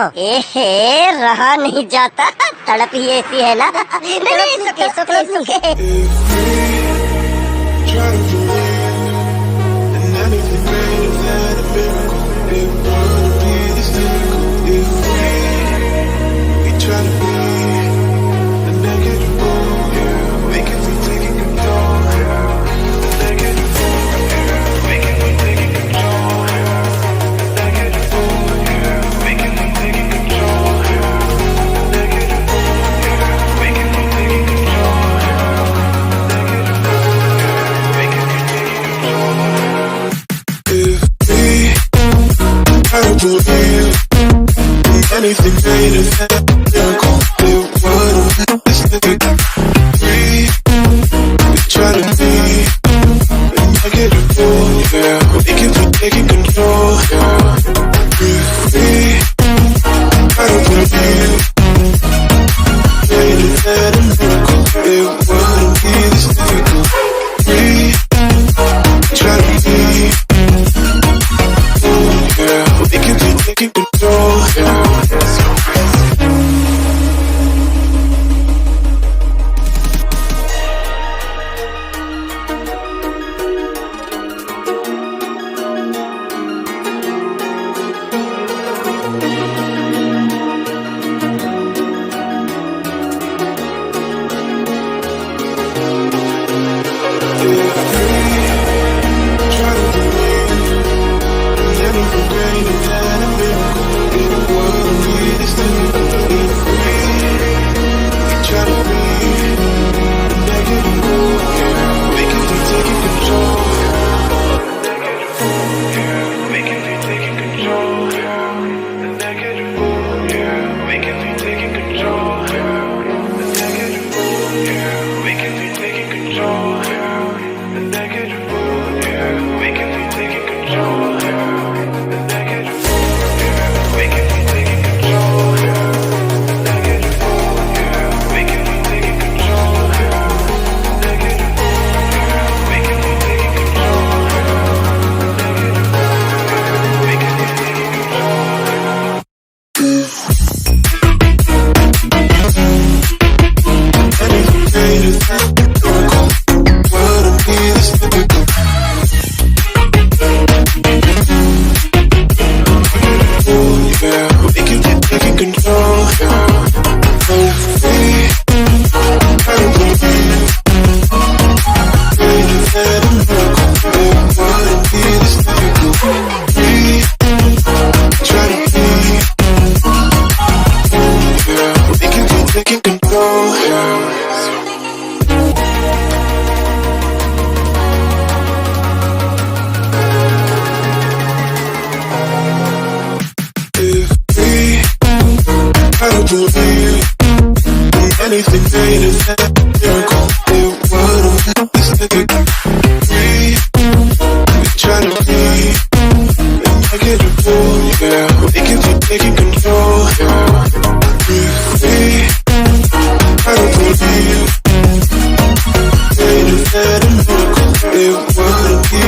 एहे रहा नहीं जाता, तड़प ही ऐसी है ना। नहीं सुखे। Anything greater than a miracle, it wouldn't listen. We try to be negative, yeah. We can be taking control, yeah. If we try to believe greater than a miracle, it wouldn't be this difficult. We try to be, yeah. We can be taking control, yeah. Anything greater than a miracle, it wouldn't be difficult. We try to be negative, yeah. We can be taking control, yeah. If we try to believe greater than a miracle, it wouldn't be